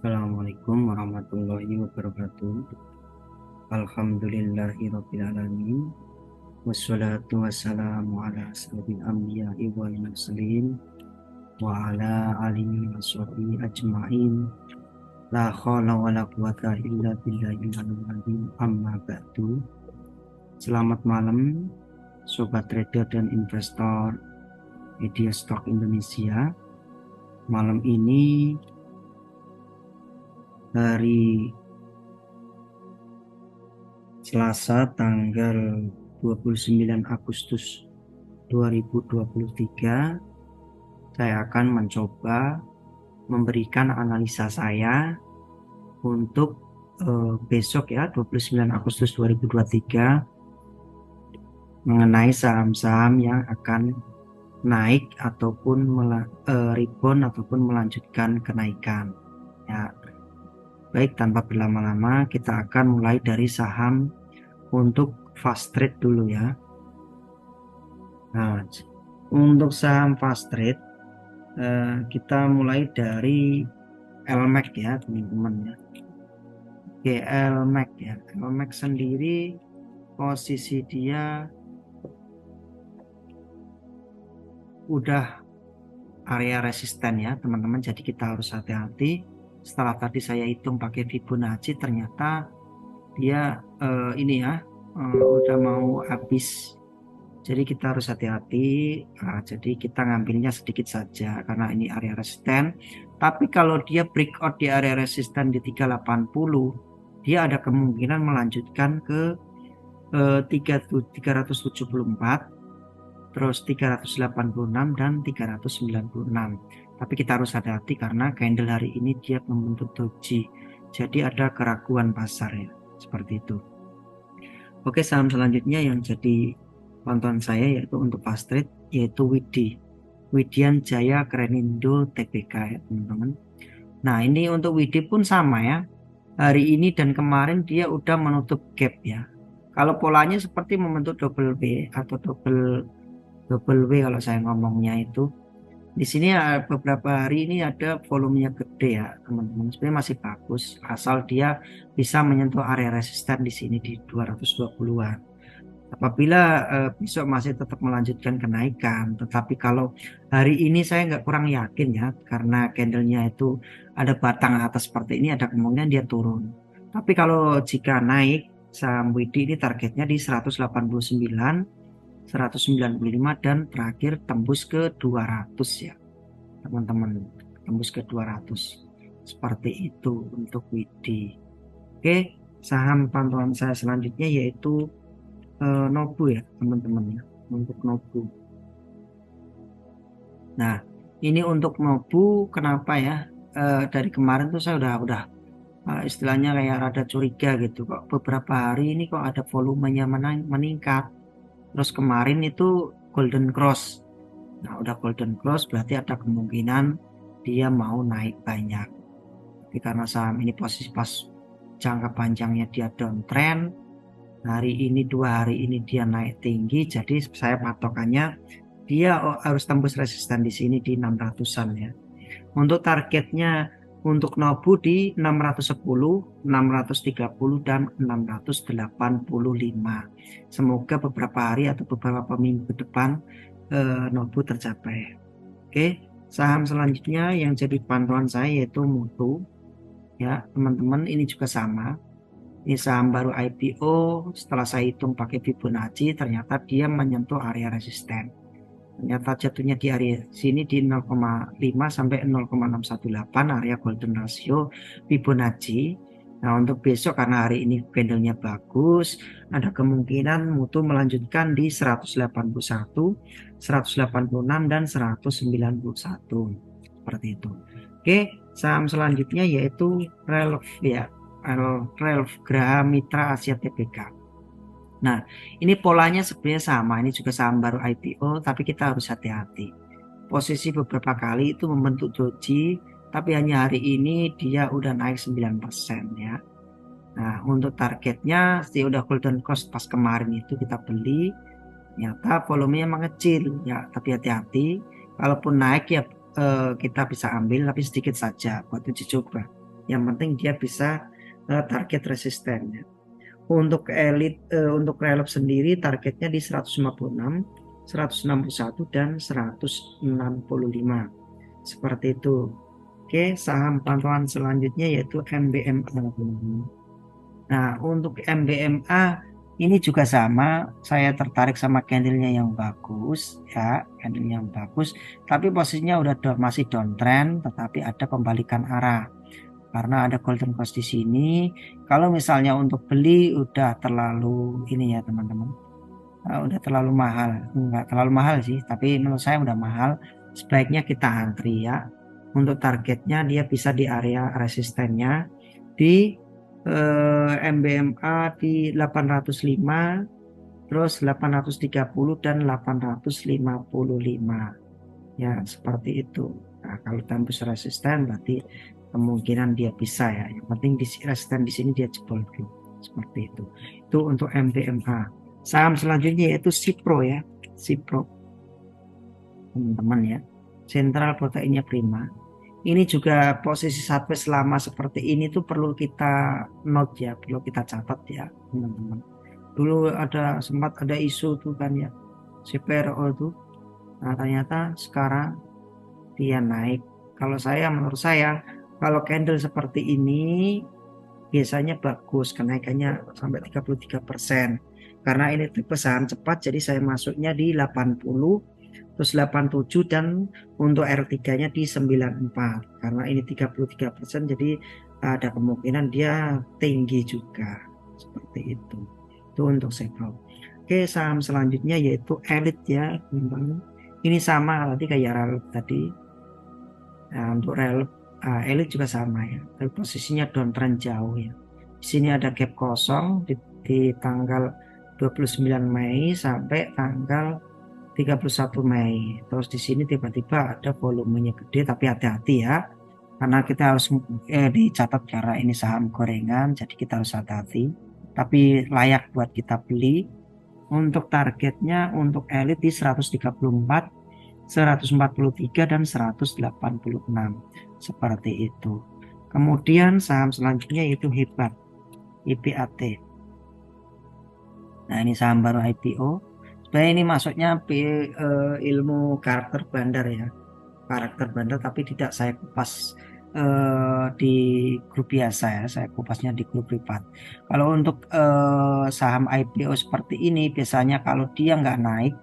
Assalamualaikum warahmatullahi wabarakatuh. Alhamdulillahirabbil alamin. Wassalatu wassalamu ala asyrofil anbiya'i wal mursalin wa ala alihi washabihi ajmain. La haula wala quwata illa billahil aliyyil azim. Amma ba'du. Selamat malam sobat trader dan investor media stok Indonesia. Malam ini hari Selasa tanggal 29 Agustus 2023, saya akan mencoba memberikan analisa saya untuk besok ya, 29 Agustus 2023, mengenai saham-saham yang akan naik ataupun rebound ataupun melanjutkan kenaikan ya. Baik, tanpa berlama-lama kita akan mulai dari saham untuk fast trade dulu ya. Nah, untuk saham fast trade kita mulai dari LMAX ya teman-teman ya. Oke, LMAX ya. LMAX sendiri posisi dia udah area resisten ya teman-teman, jadi kita harus hati-hati. Setelah tadi saya hitung pakai Fibonacci, ternyata dia ini ya udah mau habis, jadi kita harus hati-hati. Jadi kita ngambilnya sedikit saja karena ini area resisten. Tapi kalau dia breakout di area resisten di 380, dia ada kemungkinan melanjutkan ke 374, terus 386 dan 396. Tapi kita harus hati-hati karena candle hari ini dia membentuk doji, jadi ada keraguan pasar ya, seperti itu. Oke, saham selanjutnya yang jadi pantauan saya yaitu untuk fast trade, yaitu Widian Jaya Krenindo Tbk ya teman-teman. Nah, ini untuk WIDI pun sama ya, hari ini dan kemarin dia udah menutup gap ya. Kalau polanya seperti membentuk double B atau double W kalau saya ngomongnya itu. Di sini ya, beberapa hari ini ada volumenya gede ya teman-teman, sebenarnya masih bagus asal dia bisa menyentuh area resisten di sini di 220-an. Apabila besok masih tetap melanjutkan kenaikan, tetapi kalau hari ini saya nggak kurang yakin ya, karena candlenya itu ada batang atas seperti ini, ada kemungkinan dia turun. Tapi kalau jika naik, saham WIDI ini targetnya di 189, 195 dan terakhir tembus ke 200 ya teman-teman, tembus ke 200 seperti itu untuk WIDI. Oke, saham pantauan saya selanjutnya yaitu Nobu ya teman-teman ya, untuk Nobu. Nah, ini untuk Nobu kenapa ya, dari kemarin tuh saya udah istilahnya kayak rada curiga gitu, kok beberapa hari ini kok ada volumenya meningkat. Terus kemarin itu golden cross. Nah, udah golden cross berarti ada kemungkinan dia mau naik banyak. Tapi karena saham ini posisi pas jangka panjangnya dia downtrend, hari ini 2 hari ini dia naik tinggi, jadi saya patokannya dia harus tembus resisten di sini di 600-an ya. Untuk targetnya untuk Nobu di 610, 630 dan 685. Semoga beberapa hari atau beberapa minggu ke depan Nobu tercapai. Oke, saham selanjutnya yang jadi pantauan saya yaitu Mutu ya teman-teman, ini juga sama. Ini saham baru IPO, setelah saya hitung pakai Fibonacci ternyata dia menyentuh area resisten. Ternyata jatuhnya di area sini di 0,5 sampai 0,618 area golden ratio Fibonacci. Nah, untuk besok karena hari ini candlenya bagus, ada kemungkinan Mutu melanjutkan di 181, 186 dan 191 seperti itu. Oke, saham selanjutnya yaitu Relv ya, Relv Graha Mitra Asia Tbk. Nah, ini polanya sebenarnya sama, ini juga saham baru IPO, tapi kita harus hati-hati. Posisi beberapa kali itu membentuk doji, tapi hanya hari ini dia udah naik 9% ya. Nah, untuk targetnya dia udah golden cross pas kemarin itu kita beli, ternyata volumenya mengecil ya, tapi hati-hati. Kalaupun naik ya kita bisa ambil, tapi sedikit saja buat uji coba. Yang penting dia bisa target resistennya. Untuk elit, untuk relap sendiri targetnya di 156, 161 dan 165. Seperti itu. Oke, saham pantauan selanjutnya yaitu MBMA. Nah, untuk MBMA ini juga sama, saya tertarik sama candlenya yang bagus ya, candle yang bagus, tapi posisinya udah masih downtrend, tetapi ada pembalikan arah karena ada golden cross di sini. Kalau misalnya untuk beli udah terlalu ini ya teman-teman, udah terlalu mahal, nggak terlalu mahal sih, tapi menurut saya udah mahal. Sebaiknya kita antri ya. Untuk targetnya dia bisa di area resistennya di MBMA di 805, terus 830 dan 855 ya, seperti itu. Nah, kalau tembus resisten berarti kemungkinan dia bisa ya. Yang penting di resisten di sini dia jebol dulu. Seperti itu. Itu untuk MBMA. Saham selanjutnya yaitu Cipro ya. Cipro. Teman-teman ya. Sentral proteinnya prima. Ini juga posisi sideways selama seperti ini tuh perlu kita note ya, perlu kita catat ya teman-teman. Dulu sempat ada isu tuh kan ya, CPRO tuh. Nah, ternyata sekarang dia naik. Menurut saya, kalau candle seperti ini biasanya bagus kenaikannya sampai 33%. Karena ini tipe saham cepat, jadi saya masuknya di 80, terus 87, dan untuk R3-nya di 94. Karena ini 33%, jadi ada kemungkinan dia tinggi juga. Seperti itu. Itu untuk Chevron. Oke, saham selanjutnya yaitu Elite ya, teman-teman. Ini sama tadi kayak Relap tadi. Nah, untuk Relap Elite juga sama ya, tapi posisinya downtrend jauh ya. Di sini ada gap kosong di tanggal 29 Mei sampai tanggal 31 Mei. Terus di sini tiba-tiba ada volumenya gede, tapi hati-hati ya. Karena kita harus dicatat karena ini saham gorengan, jadi kita harus hati-hati. Tapi layak buat kita beli. Untuk targetnya untuk elit di 134, 143 dan 186. Seperti itu. Kemudian saham selanjutnya yaitu Hebat, IPAT. Nah, ini saham baru IPO. Sebenarnya ini masuknya ilmu karakter bandar ya. Karakter bandar, tapi tidak saya kupas di grup biasa ya, saya kupasnya di grup privat. Kalau untuk saham IPO seperti ini biasanya kalau dia nggak naik,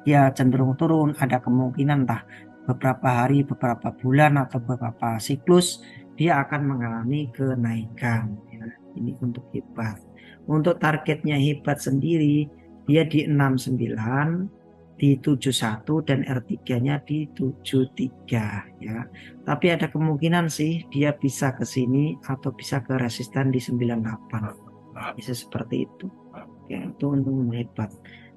dia cenderung turun, ada kemungkinan entah beberapa hari, beberapa bulan atau beberapa siklus dia akan mengalami kenaikan ya. Ini untuk Hebat. Untuk targetnya Hebat sendiri dia di 69, di 71 dan R3-nya di 73 ya. Tapi ada kemungkinan sih dia bisa ke sini atau bisa ke resisten di 98. Bisa seperti itu. Oke, itu untuk Hebat.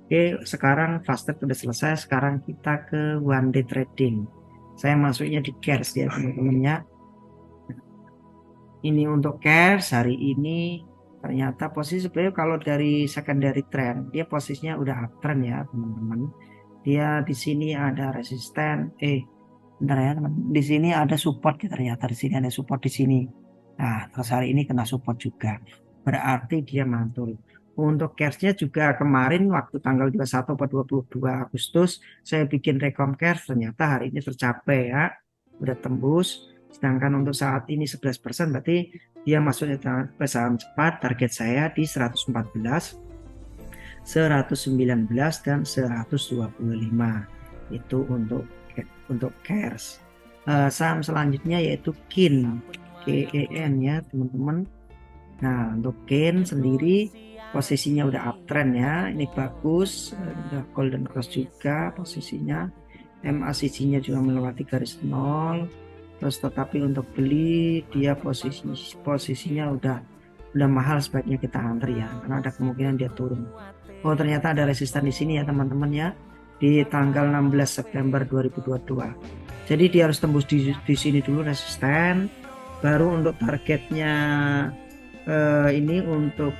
Oke, sekarang fast trade sudah selesai. Sekarang kita ke one day trading. Saya masuknya di cash ya teman-teman ya. Ini untuk cash hari ini ternyata posisi sebenarnya kalau dari secondary trend dia posisinya udah uptrend ya teman-teman. Dia di sini ada resisten, bentar ya teman. Di sini ada support ya, ternyata di sini ada support di sini. Nah, terus hari ini kena support juga. Berarti dia mantul. Untuk cash-nya juga kemarin waktu tanggal 21 atau 22 Agustus saya bikin rekom cash, ternyata hari ini tercapai ya. Udah tembus. Sedangkan untuk saat ini 11%, berarti dia masuknya ke saham cepat. Target saya di 114, 119 dan 125. Itu untuk cash. Saham selanjutnya yaitu KIN, KEN ya teman-teman. Nah, untuk KIN sendiri posisinya udah uptrend ya, ini bagus, udah golden cross juga posisinya. MACD-nya juga melewati garis 0. Terus tetapi untuk beli dia posisinya udah mahal, sebaiknya kita antri ya, karena ada kemungkinan dia turun. Oh, ternyata ada resisten di sini ya teman-teman ya, di tanggal 16 September 2022. Jadi dia harus tembus di sini dulu resisten, baru untuk targetnya ini untuk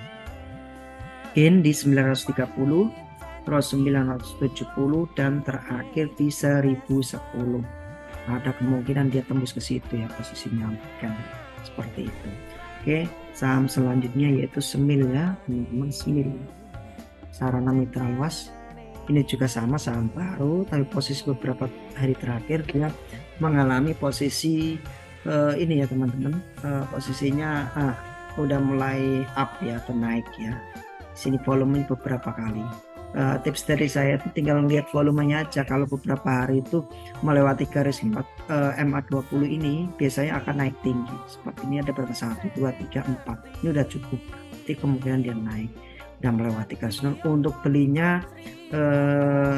gain di 930, terus 970 dan terakhir di 1010. Ada kemungkinan dia tembus ke situ ya posisinya kan. seperti itu. Oke, saham selanjutnya yaitu Smil ya teman-teman. Smil, Sarana Mitra Luas, ini juga sama saham baru, tapi posisi beberapa hari terakhir dia mengalami posisi ini ya teman-teman, posisinya udah mulai up ya atau naik ya. Sini volume beberapa kali. Tips dari saya itu tinggal lihat volumenya aja. Kalau beberapa hari itu melewati garis MA20 ini biasanya akan naik tinggi. Seperti ini ada berapa? 1, 2, 3, 4. Ini udah cukup. Jadi kemungkinan dia naik dan melewati garis. Untuk belinya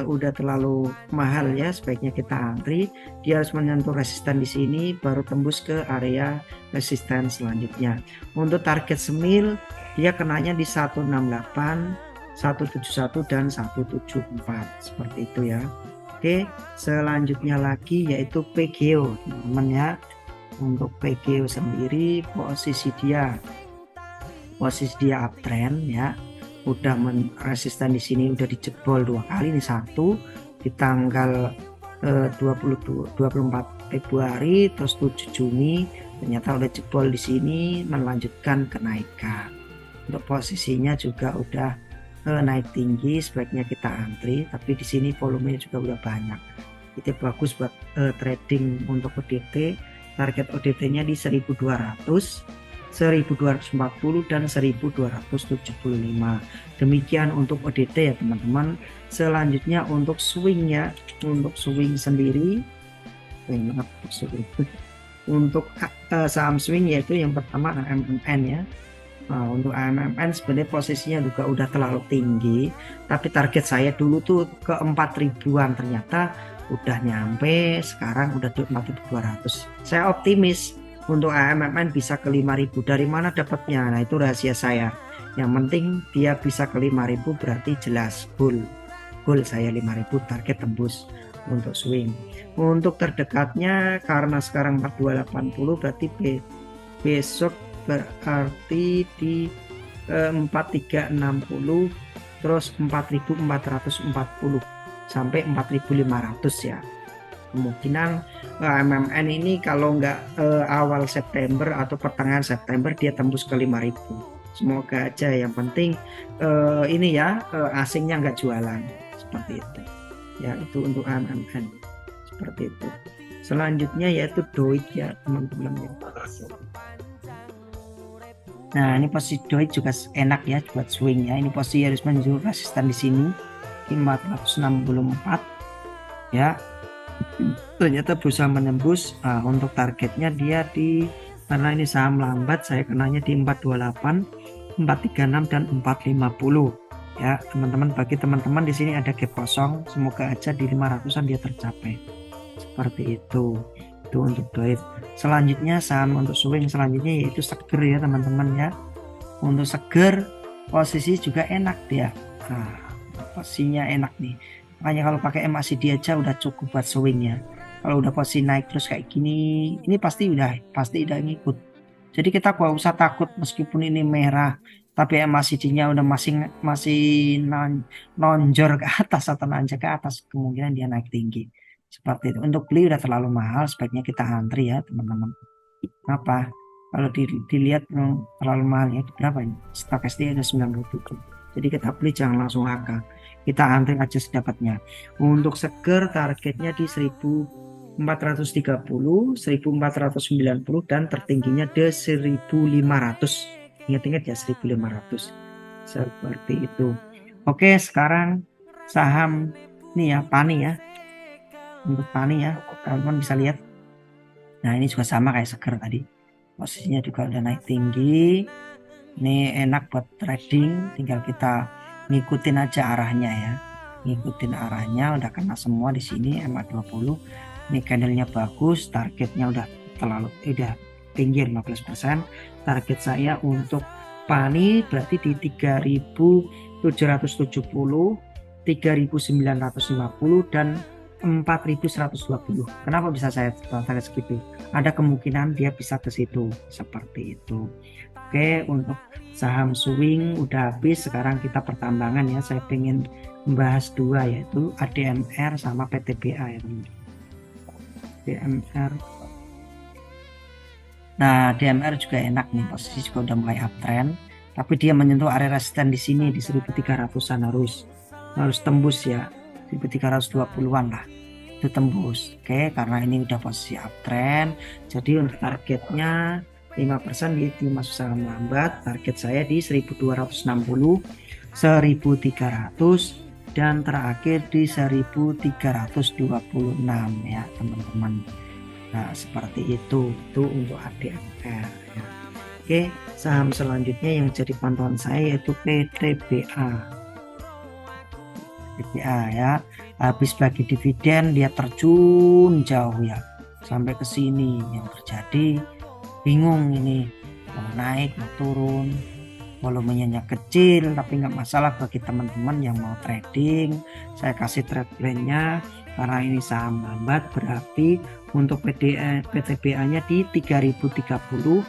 udah terlalu mahal ya, sebaiknya kita antri. Dia harus menyentuh resisten di sini baru tembus ke area resisten selanjutnya. Untuk target Smil dia kenanya di 168, 171 dan 174 seperti itu ya. Oke, selanjutnya lagi yaitu PGO teman-teman ya. Untuk PGO sendiri posisi dia uptrend ya, udah resisten di sini udah dijebol 2 kali, ini 1 di tanggal 24 Februari terus 7 Juni ternyata udah jebol di sini melanjutkan kenaikan. Untuk posisinya juga udah naik tinggi, sebaiknya kita antri, tapi di sini volumenya juga udah banyak. Itu bagus buat trading. Untuk ODT, target ODT-nya di 1200, 1240 dan 1275. Demikian untuk ODT ya teman-teman. Selanjutnya untuk swingnya, untuk swing sendiri, untuk saham swing yaitu yang pertama AMMN ya. Nah, untuk AMMN sebenarnya posisinya juga udah terlalu tinggi, tapi target saya dulu tuh ke 4.000-an, ternyata udah nyampe, sekarang udah 4.200. Saya optimis untuk AMMN bisa ke 5.000. Dari mana dapatnya? Nah, itu rahasia saya. Yang penting dia bisa ke 5.000 berarti jelas goal saya 5.000, target tembus untuk swing. Untuk terdekatnya karena sekarang 4280 berarti besok berarti di 4360 terus 4440 sampai 4500 ya. Kemungkinan MMN ini kalau nggak awal September atau pertengahan September dia tembus ke 5000. Semoga aja, yang penting ini ya asingnya nggak jualan seperti itu ya. Itu untuk MMN seperti itu. Selanjutnya yaitu DOIC ya teman-teman ya. Nah, ini posisi DOIC juga enak ya buat swing ya. Ini posisi harus menunjuk resisten di sini 464 ya. Ternyata berusaha menembus. Untuk targetnya dia karena ini saham lambat, saya kenanya di 428, 436 dan 450 ya teman-teman. Bagi teman-teman di sini ada gap kosong, semoga aja di 500-an dia tercapai seperti itu. Itu untuk DOIC. Selanjutnya saham untuk swing selanjutnya yaitu Seger ya teman-teman ya. Untuk Seger posisi juga enak dia. Posisinya enak nih, makanya kalau pakai MACD aja udah cukup buat swing ya. Kalau udah posisi naik terus kayak gini, ini pasti udah ngikut. Jadi kita gak usah takut meskipun ini merah tapi MACD-nya udah masih nonjor ke atas atau nanjak ke atas, kemungkinan dia naik tinggi seperti itu. Untuk beli udah terlalu mahal, sebaiknya kita antri ya teman-teman. Kenapa? Kalau dilihat terlalu mahal ya, berapa ini? Stok SD ada 97. Jadi kita beli jangan langsung angka, kita antri aja sedapatnya. Untuk Seger targetnya di 1430, 1490 dan tertingginya di 1500. Ingat-ingat ya 1500 seperti itu. Oke, sekarang saham ini ya Pani ya. Untuk Pani ya teman-teman bisa lihat. Nah, ini juga sama kayak Seger tadi, posisinya juga udah naik tinggi. Ini enak buat trading, tinggal kita ngikutin aja arahnya ya. Ngikutin arahnya, udah kena semua di sini MA20. Ini candlenya bagus, targetnya udah tinggi 15%. Target saya untuk Pani berarti di 3770, 3950 dan 4120. Kenapa bisa saya target segitu? Ada kemungkinan dia bisa ke situ seperti itu. Oke, untuk saham swing udah habis, sekarang kita pertambangan ya. Saya pengen membahas dua yaitu ADMR sama PTBA ya teman. ADMR Nah, DMR juga enak nih, posisi juga udah mulai uptrend, tapi dia menyentuh area resisten di sini di 1300-an harus tembus ya, 1320-an lah. Itu tembus. Oke, karena ini udah posisi uptrend, jadi untuk targetnya 5% itu masuk saham lambat. Target saya di 1260, 1300, dan terakhir di 1326 ya teman-teman. Nah, seperti itu untuk ADMR ya. Oke, saham selanjutnya yang jadi pantauan saya yaitu PTBA. PTBA ya, habis bagi dividen dia terjun jauh ya sampai ke sini. Yang terjadi bingung ini, mau naik mau turun, volumenya kecil, tapi nggak masalah bagi teman-teman yang mau trading. Saya kasih trade plan-nya karena ini saham lambat, berarti untuk PTBA-nya di 3030,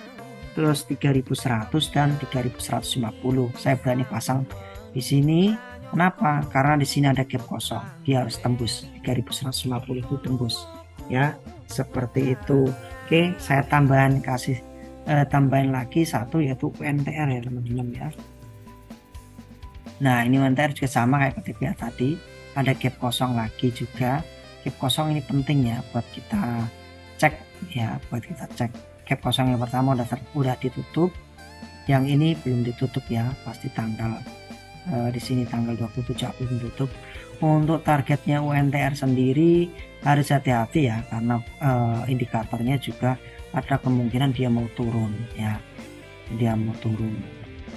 terus 3100 dan 3150. Saya berani pasang di sini. Kenapa? Karena di sini ada gap kosong. Dia harus tembus 3150 itu tembus. Ya, seperti itu. Oke, saya tambahin lagi satu yaitu UNTR ya teman-teman ya. Nah, ini UNTR juga sama kayak PTBA tadi, ada gap kosong lagi juga. Gap kosong ini penting ya buat kita cek ya, gap kosong yang pertama udah ditutup, yang ini belum ditutup ya, pasti tanggal di sini tanggal 27 April ditutup. Untuk targetnya UNTR sendiri harus hati-hati ya, karena indikatornya juga ada kemungkinan dia mau turun ya,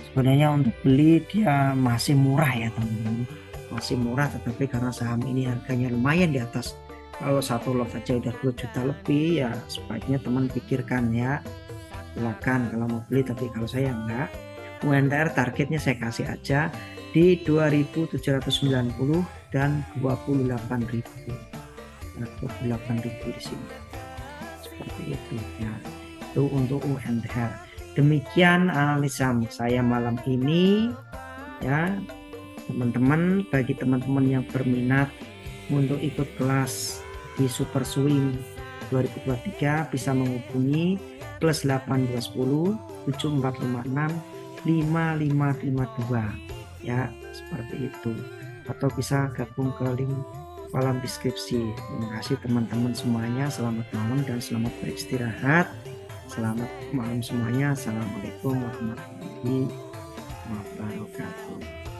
sebenarnya untuk beli dia masih murah ya teman-teman, masih murah, tetapi karena saham ini harganya lumayan di atas, kalau satu lot aja udah 2 juta lebih ya, sebaiknya teman pikirkan ya, silakan kalau mau beli, tapi kalau saya enggak. UNTR targetnya saya kasih aja di 2790 dan 28.000 di sini, seperti itu ya. Itu untuk UNTR. Demikian analisa saya malam ini ya teman-teman. Bagi teman-teman yang berminat untuk ikut kelas di Super Swing 2023 bisa menghubungi plus 8210 7456 5552 ya, seperti itu, atau bisa gabung ke link kolom deskripsi. Terima kasih teman-teman semuanya, selamat malam dan selamat beristirahat. Selamat malam semuanya. Assalamualaikum warahmatullahi wabarakatuh.